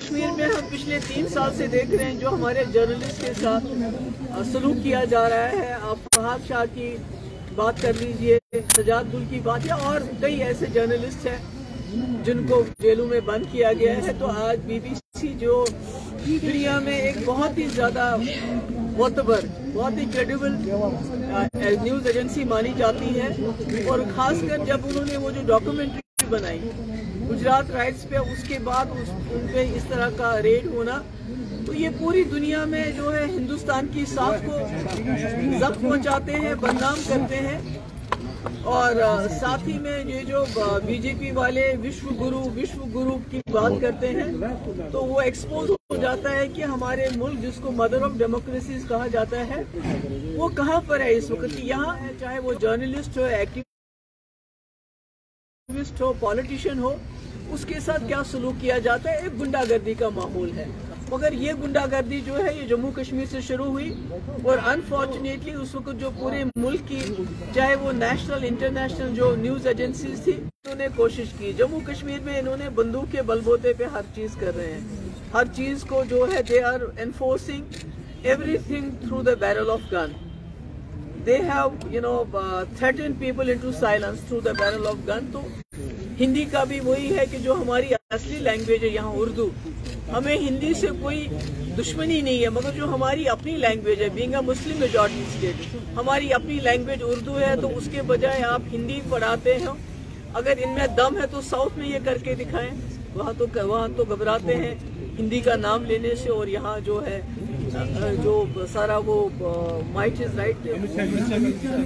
कश्मीर में हम पिछले 3 साल से देख रहे हैं जो हमारे जर्नलिस्ट के साथ सलूक किया जा रहा है। आप फहाद शाह की बात कर लीजिए, सजाद गुल की बात, या और कई ऐसे जर्नलिस्ट हैं जिनको जेलों में बंद किया गया है। तो आज BBC जो दुनिया में एक बहुत ही ज़्यादा मोतबर, बहुत ही क्रेडिबल न्यूज़ एजेंसी मानी जाती है, और ख़ासकर जब उन्होंने वो जो डॉक्यूमेंट्री बनाई गुजरात राइट्स पे, उसके बाद उन पे इस तरह का रेड होना, तो ये पूरी दुनिया में जो है हिंदुस्तान की साख को जख्म पहुंचाते हैं, बदनाम करते हैं। और साथ ही में ये जो बीजेपी वाले विश्व गुरु की बात करते हैं, तो वो एक्सपोज हो जाता है कि हमारे मुल्क जिसको मदर ऑफ डेमोक्रेसीज कहा जाता है वो कहाँ पर है इस वक्त। यहाँ है, चाहे वो जर्नलिस्ट हो, एक्टिविस्ट हो, पॉलिटिशियन हो, उसके साथ क्या सलूक किया जाता है। एक गुंडागर्दी का माहौल है, मगर ये गुंडागर्दी जो है ये जम्मू कश्मीर से शुरू हुई, और अनफॉर्चुनेटली उस वक्त जो पूरे मुल्क की, चाहे वो नेशनल इंटरनेशनल जो न्यूज़ एजेंसीज थी, उन्होंने कोशिश की। जम्मू कश्मीर में इन्होंने बंदूक के बलबूते पे हर चीज़ कर रहे हैं, हर चीज़ को जो है they are enforcing everything through the barrel of gun. They have, threatened people into silence through the barrel of gun। तो हिंदी का भी वही है कि जो हमारी असली लैंग्वेज है यहाँ उर्दू, हमें हिंदी से कोई दुश्मनी नहीं है, मगर जो हमारी अपनी लैंग्वेज है, being a Muslim majority state, हमारी अपनी लैंग्वेज उर्दू है, तो उसके बजाय आप हिंदी पढ़ाते हैं। अगर इनमें दम है तो साउथ में ये करके दिखाएं, वहाँ तो घबराते हैं हिंदी का नाम लेने से। और यहाँ जो है जो सारा वो माइट इज राइट,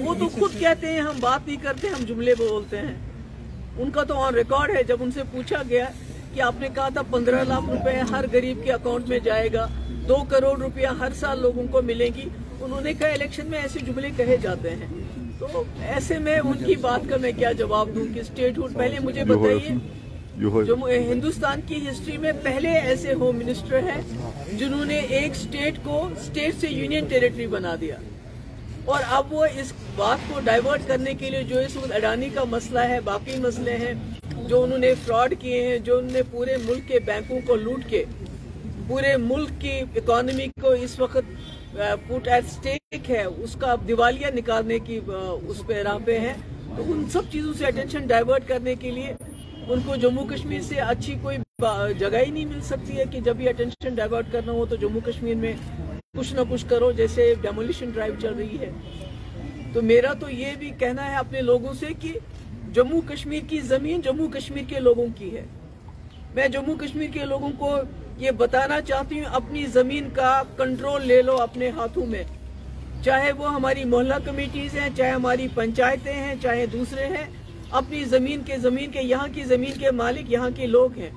वो तो खुद कहते हैं हम बात नहीं करते, हम जुमले बोलते हैं। उनका तो ऑन रिकॉर्ड है, जब उनसे पूछा गया कि आपने कहा था 15 लाख रुपए हर गरीब के अकाउंट में जाएगा, 2 करोड़ रुपया हर साल लोगों को मिलेगी, उन्होंने कहा इलेक्शन में ऐसे जुमले कहे जाते हैं। तो ऐसे में उनकी बात का मैं क्या जवाब दूं कि स्टेटहुड, पहले मुझे बताइए जो हिंदुस्तान की हिस्ट्री में पहले ऐसे होम मिनिस्टर हैं जिन्होंने एक स्टेट को स्टेट से यूनियन टेरिटरी बना दिया, और अब वो इस बात को डाइवर्ट करने के लिए जो इस वक्त अडानी का मसला है, बाकी मसले हैं जो उन्होंने फ्रॉड किए हैं, जो उन्होंने पूरे मुल्क के बैंकों को लूट के पूरे मुल्क की इकोनॉमी को इस वक्त पुट एट स्टेक है, उसका दिवालिया निकालने की उस पे राह पे है। तो उन सब चीज़ों से अटेंशन डाइवर्ट करने के लिए उनको जम्मू कश्मीर से अच्छी कोई जगह ही नहीं मिल सकती है कि जब भी अटेंशन डाइवर्ट करना हो तो जम्मू कश्मीर में कुछ ना कुछ करो, जैसे डेमोलिशन ड्राइव चल रही है। तो मेरा तो ये भी कहना है अपने लोगों से कि जम्मू कश्मीर की ज़मीन जम्मू कश्मीर के लोगों की है। मैं जम्मू कश्मीर के लोगों को ये बताना चाहती हूँ, अपनी ज़मीन का कंट्रोल ले लो अपने हाथों में, चाहे वो हमारी मोहल्ला कमेटीज़ हैं, चाहे हमारी पंचायतें हैं, चाहे दूसरे हैं। अपनी ज़मीन के यहाँ की ज़मीन के मालिक यहाँ के लोग हैं।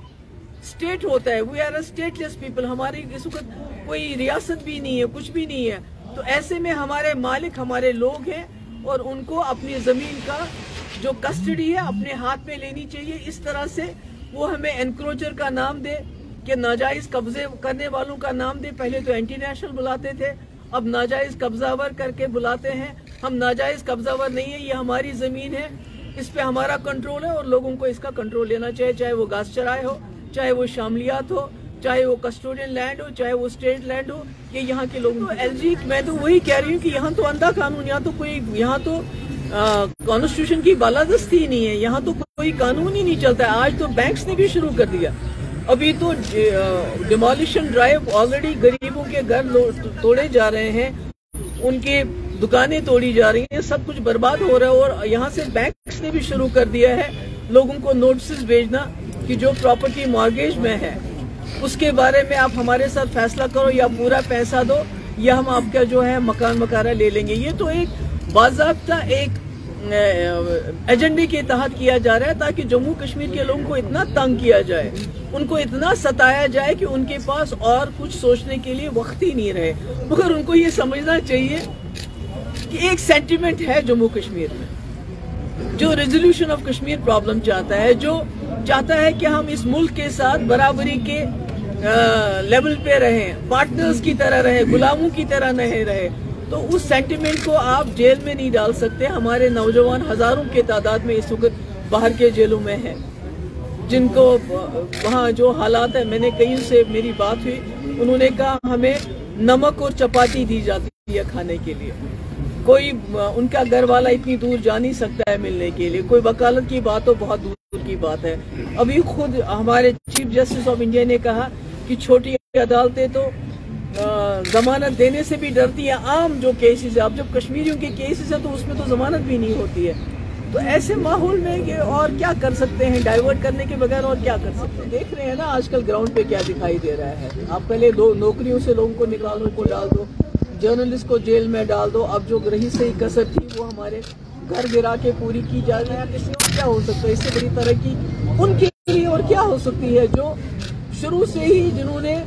स्टेट होता है, we are a stateless people, हमारी इस वक्त कोई रियासत भी नहीं है, कुछ भी नहीं है। तो ऐसे में हमारे मालिक हमारे लोग हैं, और उनको अपनी ज़मीन का जो कस्टडी है अपने हाथ में लेनी चाहिए। इस तरह से वो हमें एनक्रोचर का नाम दे, कि नाजायज़ कब्जे करने वालों का नाम दे। पहले तो एंटी नेशनल बुलाते थे, अब नाजायज़ कब्जावर करके बुलाते हैं। हम नाजायज़ कब्जावर नहीं है, ये हमारी ज़मीन है, इस पे हमारा कंट्रोल है, और लोगों को इसका कंट्रोल लेना चाहिए, चाहे वो घास चराए हो, चाहे वो शामलियात हो, चाहे वो कस्टोडियन लैंड हो, चाहे वो स्टेट लैंड हो, ये यहाँ के लोग। तो एलजी मैं तो वही कह रही हूँ कि यहाँ तो अंधा कानून, यहाँ तो कॉन्स्टिट्यूशन की बालादस्ती ही नहीं है, यहाँ तो कोई कानून ही नहीं चलता है। आज तो बैंक्स ने भी शुरू कर दिया, अभी तो डिमोलिशन ड्राइव ऑलरेडी गरीबों के घर तोड़े जा रहे हैं, उनके दुकानें तोड़ी जा रही हैं, सब कुछ बर्बाद हो रहा है। और यहाँ से बैंक्स ने भी शुरू कर दिया है लोगों को नोटिस भेजना कि जो प्रॉपर्टी मॉर्गेज में है उसके बारे में आप हमारे साथ फैसला करो, या पूरा पैसा दो, या हम आपका जो है मकान मकाना ले लेंगे। ये तो एक बाज़ाब्ता एक एजेंडे के तहत किया जा रहा है, ताकि जम्मू कश्मीर के लोगों को इतना तंग किया जाए, उनको इतना सताया जाए कि उनके पास और कुछ सोचने के लिए वक्त ही नहीं रहे। मगर उनको ये समझना चाहिए कि एक सेंटिमेंट है जम्मू कश्मीर में, जो रेजोल्यूशन ऑफ कश्मीर प्रॉब्लम चाहता है, जो चाहता है कि हम इस मुल्क के साथ बराबरी के लेवल पे रहें, पार्टनर्स की तरह रहें, गुलामों की तरह नहीं रहे। तो उस सेंटिमेंट को आप जेल में नहीं डाल सकते। हमारे नौजवान हजारों के तादाद में इस वक्त बाहर के जेलों में हैं। जिनको वहाँ जो हालात है, मैंने कहीं से मेरी बात हुई, उन्होंने कहा हमें नमक और चपाती दी जाती है खाने के लिए, कोई उनका घर वाला इतनी दूर जा नहीं सकता है मिलने के लिए, कोई वकालत की बात तो बहुत दूर की बात है। अभी खुद हमारे चीफ जस्टिस ऑफ इंडिया ने कहा कि छोटी अदालतें तो जमानत देने से भी डरती है आम जो केसेस है। अब जब कश्मीरियों के केसेस है तो उसमें तो जमानत भी नहीं होती है। तो ऐसे माहौल में ये और क्या कर सकते हैं, डाइवर्ट करने के बगैर और क्या कर सकते हैं। देख रहे हैं ना आजकल ग्राउंड पे क्या दिखाई दे रहा है। आप पहले दो नौकरियों से लोगों को निकालो, को डाल दो, जर्नलिस्ट को जेल में डाल दो, अब जो रही सही कसर थी वो हमारे घर गिरा के पूरी की जा रही है। किसी और क्या हो सकता है, इससे बड़ी तरक्की उनके लिए और क्या हो सकती है जो शुरू से ही जिन्होंने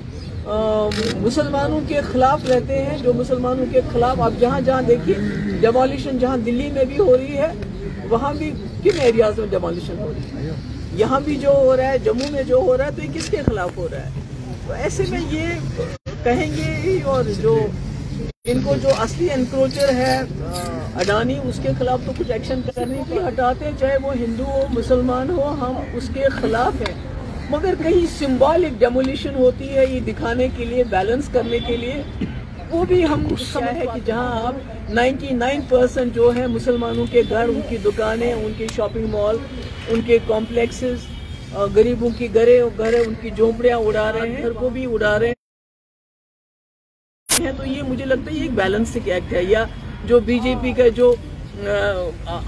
मुसलमानों के खिलाफ रहते हैं, जो मुसलमानों के खिलाफ आप जहाँ जहाँ देखिए डेमोलिशन, जहाँ दिल्ली में भी हो रही है वहाँ भी किन एरियाज में डेमोलिशन हो रही है, यहाँ भी जो हो रहा है, जम्मू में जो हो रहा है, तो ये किसके खिलाफ हो रहा है। तो ऐसे में ये कहेंगे और जो इनको जो असली एनक्रोचर है अडानी, उसके खिलाफ तो कुछ एक्शन करने की हटाते हैं, चाहे वो हिंदू हो मुसलमान हो, हम उसके खिलाफ हैं। मगर कहीं सिंबॉलिक डेमोलिशन होती है ये दिखाने के लिए, बैलेंस करने के लिए, वो भी हम समझ है कि जहां आप 99% जो है मुसलमानों के घर, उनकी दुकानें, उनके शॉपिंग मॉल, उनके कॉम्प्लेक्सेस, गरीबों की घरें, उनकी झोंपड़ियां उड़ा रहे हैं, घर को भी उड़ा रहे हैं। तो ये मुझे लगता है ये एक बैलेंसिंग एक्ट है। या जो बीजेपी का जो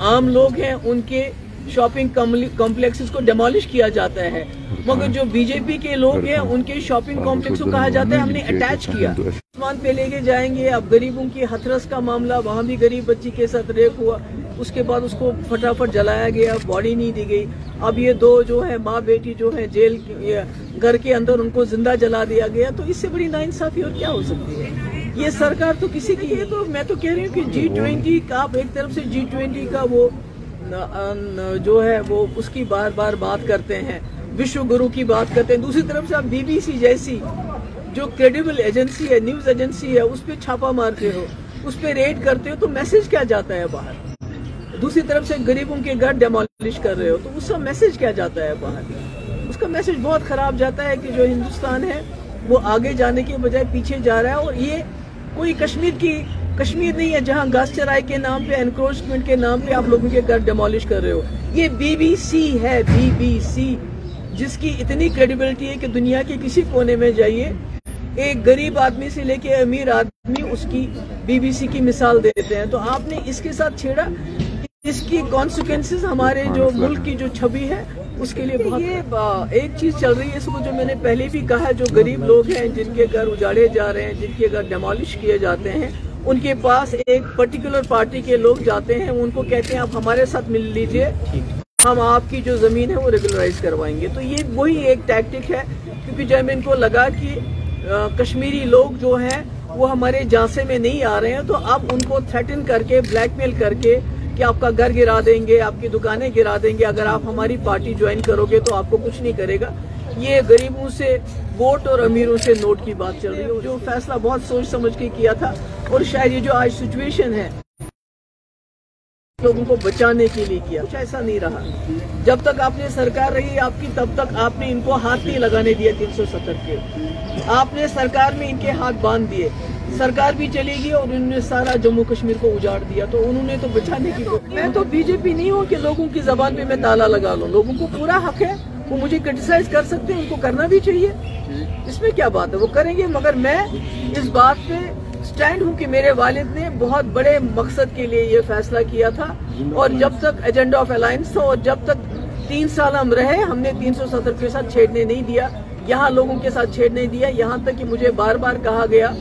आम लोग हैं उनके शॉपिंग कॉम्प्लेक्सेस को डेमोलिश किया जाता है, मगर जो बीजेपी के लोग हैं उनके शॉपिंग कॉम्प्लेक्स को कहा जाता है हमने अटैच किया, आसमान पे लेके जाएंगे। अब गरीबों की हथरस का मामला, वहाँ भी गरीब बच्ची के साथ रेप हुआ, उसके बाद उसको फटाफट जलाया गया, बॉडी नहीं दी गई। अब ये दो जो है माँ बेटी जो है जेल घर के अंदर उनको जिंदा जला दिया गया। तो इससे बड़ी नाइंसाफी और क्या हो सकती है। ये सरकार तो किसी की है। तो मैं तो कह रही हूँ कि G20 का, आप एक तरफ से G20 का वो जो है वो उसकी बार बार बात करते हैं, विश्व गुरु की बात करते हैं, दूसरी तरफ से आप BBC जैसी जो क्रेडिबल एजेंसी है, न्यूज एजेंसी है, उस पर छापा मारते हो, उस पर रेड करते हो, तो मैसेज क्या जाता है बाहर। दूसरी तरफ से गरीबों के घर डेमोलिश कर रहे हो, तो उसका मैसेज क्या जाता है बाहर। उसका मैसेज बहुत खराब जाता है कि जो हिंदुस्तान है वो आगे जाने के बजाय पीछे जा रहा है। और ये कोई कश्मीर नहीं है जहां घास चराई के नाम पे, एनक्रोचमेंट के नाम पे आप लोगों के घर डेमोलिश कर रहे हो। ये BBC है, BBC, जिसकी इतनी क्रेडिबिलिटी है कि दुनिया के किसी कोने में जाइए, एक गरीब आदमी से लेके अमीर आदमी उसकी BBC की मिसाल देते हैं। तो आपने इसके साथ छेड़ा, इसकी कॉन्सिक्वेंसेस हमारे जो मुल्क की जो छवि है उसके लिए बहुत। ये एक चीज चल रही है, इसको जो मैंने पहले भी कहा, जो गरीब लोग हैं जिनके घर उजाड़े जा रहे हैं, जिनके घर डेमोलिश किए जाते हैं, उनके पास एक पर्टिकुलर पार्टी के लोग जाते हैं, उनको कहते हैं आप हमारे साथ मिल लीजिए, हम आपकी जो जमीन है वो रेगुलराइज करवाएंगे। तो ये वही एक टैक्टिक है, क्योंकि जब इनको लगा कि कश्मीरी लोग जो हैं वो हमारे झांसे में नहीं आ रहे हैं, तो अब उनको थ्रेटन करके, ब्लैकमेल करके कि आपका घर गिरा देंगे, आपकी दुकानें गिरा देंगे, अगर आप हमारी पार्टी ज्वाइन करोगे तो आपको कुछ नहीं करेगा। ये गरीबों से वोट और अमीरों से नोट की बात चल रही है। जो फैसला बहुत सोच समझ के किया था, और शायद ये जो आज सिचुएशन है लोगों को बचाने के लिए किया, कुछ ऐसा नहीं रहा। जब तक आपने सरकार रही आपकी, तब तक आपने इनको हाथ नहीं लगाने दिया 370 के। आपने सरकार में इनके हाथ बांध दिए, सरकार भी चली गई और उन्होंने सारा जम्मू कश्मीर को उजाड़ दिया। तो उन्होंने तो बचाने की, मैं तो बीजेपी नहीं हूँ कि लोगों की जबान पे मैं ताला लगा लूँ। लोगों को पूरा हक है, वो मुझे क्रिटिसाइज कर सकते हैं, उनको करना भी चाहिए, इसमें क्या बात है, वो करेंगे। मगर मैं इस बात पे स्टैंड हूँ कि मेरे वालिद ने बहुत बड़े मकसद के लिए ये फैसला किया था, और जब तक एजेंडा ऑफ अलायंस था और जब तक 3 साल हम रहे, हमने 370 के साथ छेड़ने नहीं दिया, यहाँ लोगों के साथ छेड़ने दिया। यहाँ तक कि मुझे बार बार कहा गया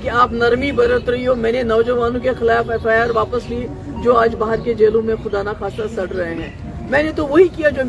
कि आप नरमी बरत रही हो। मैंने नौजवानों के खिलाफ FIR वापस ली जो आज बाहर के जेलों में खुदा ना खासा सड़ रहे हैं। मैंने तो वही किया जो